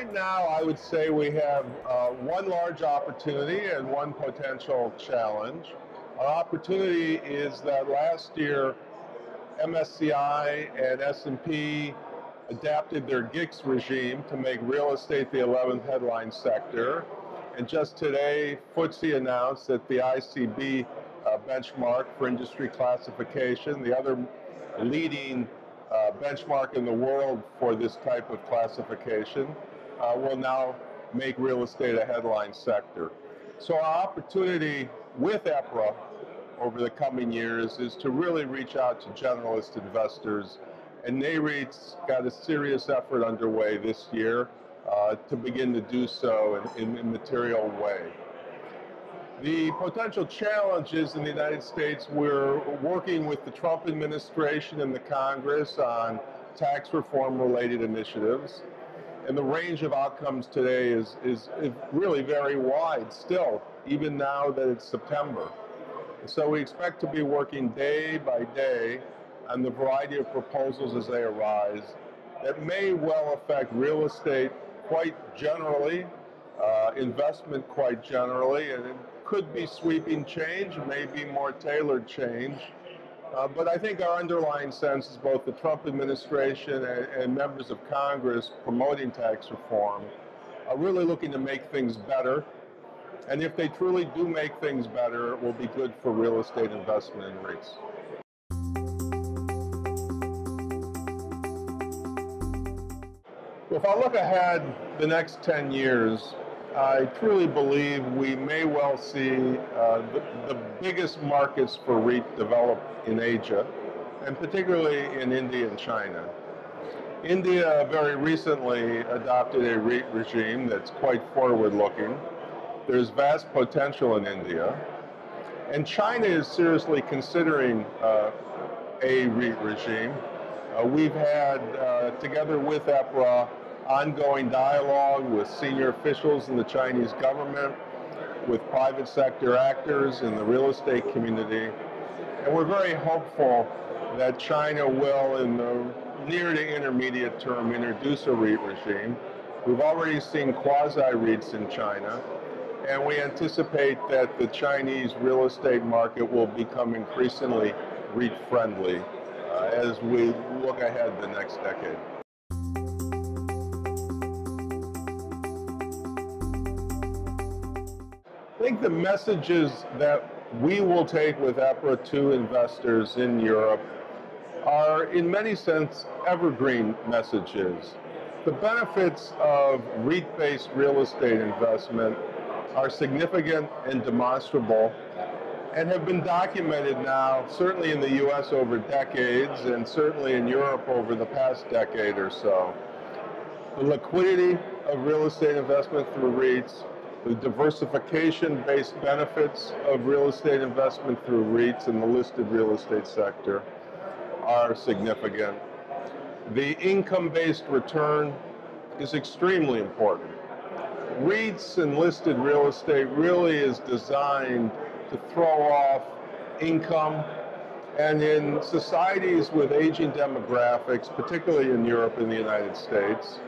Right now, I would say we have one large opportunity and one potential challenge. Our opportunity is that last year, MSCI and S&P adapted their GICS regime to make real estate the 11th headline sector. And just today, FTSE announced that the ICB benchmark for industry classification, the other leading benchmark in the world for this type of classification, will now make real estate a headline sector. So our opportunity with EPRA over the coming years is to really reach out to generalist investors, and NAREIT's got a serious effort underway this year to begin to do so in a material way. The potential challenges in the United States, we're working with the Trump administration and the Congress on tax reform related initiatives. And the range of outcomes today is really very wide still, even now that it's September. So we expect to be working day by day on the variety of proposals as they arise that may well affect real estate quite generally, investment quite generally, and it could be sweeping change, maybe more tailored change. But I think our underlying sense is both the Trump administration and members of Congress promoting tax reform are really looking to make things better. And if they truly do make things better, it will be good for real estate investment in REITs. If I look ahead the next 10 years, I truly believe we may well see the biggest markets for REIT develop in Asia, and particularly in India and China. India very recently adopted a REIT regime that's quite forward-looking. There's vast potential in India, and China is seriously considering a REIT regime. We've had, together with EPRA, ongoing dialogue with senior officials in the Chinese government, with private sector actors in the real estate community. And we're very hopeful that China will, in the near to intermediate term, introduce a REIT regime. We've already seen quasi-REITs in China, and we anticipate that the Chinese real estate market will become increasingly REIT-friendly as we look ahead the next decade. I think the messages that we will take with EPRA to investors in Europe are, in many sense, evergreen messages. The benefits of REIT-based real estate investment are significant and demonstrable and have been documented now, certainly in the US over decades and certainly in Europe over the past decade or so. The liquidity of real estate investment through REITs, the diversification-based benefits of real estate investment through REITs in the listed real estate sector are significant. The income-based return is extremely important. REITs and listed real estate really is designed to throw off income, and in societies with aging demographics, particularly in Europe and the United States,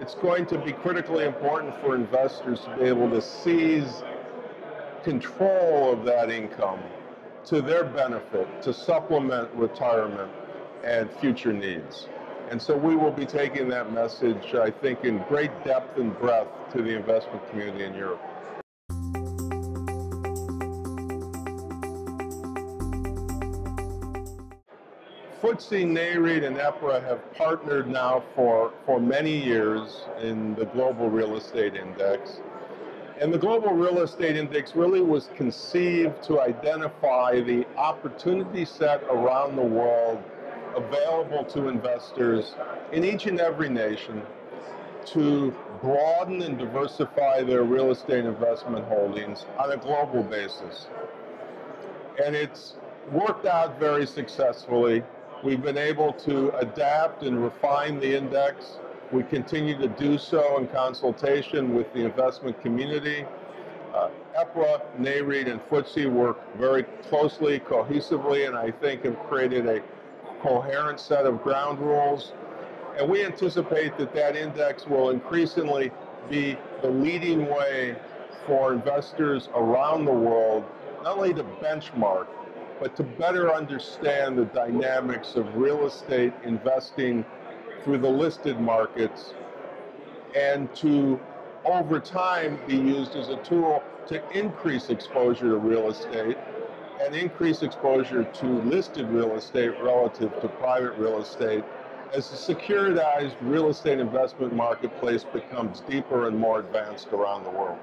it's going to be critically important for investors to be able to seize control of that income to their benefit, to supplement retirement and future needs. And so we will be taking that message, I think, in great depth and breadth to the investment community in Europe. FTSE, NAREIT, and EPRA have partnered now for many years in the Global Real Estate Index. And the Global Real Estate Index really was conceived to identify the opportunity set around the world available to investors in each and every nation to broaden and diversify their real estate investment holdings on a global basis. And it's worked out very successfully. We've been able to adapt and refine the index. We continue to do so in consultation with the investment community. EPRA, NAREIT, and FTSE work very closely, cohesively, and I think have created a coherent set of ground rules. And we anticipate that that index will increasingly be the leading way for investors around the world, not only to benchmark, but to better understand the dynamics of real estate investing through the listed markets, and to, over time, be used as a tool to increase exposure to real estate and increase exposure to listed real estate relative to private real estate as the securitized real estate investment marketplace becomes deeper and more advanced around the world.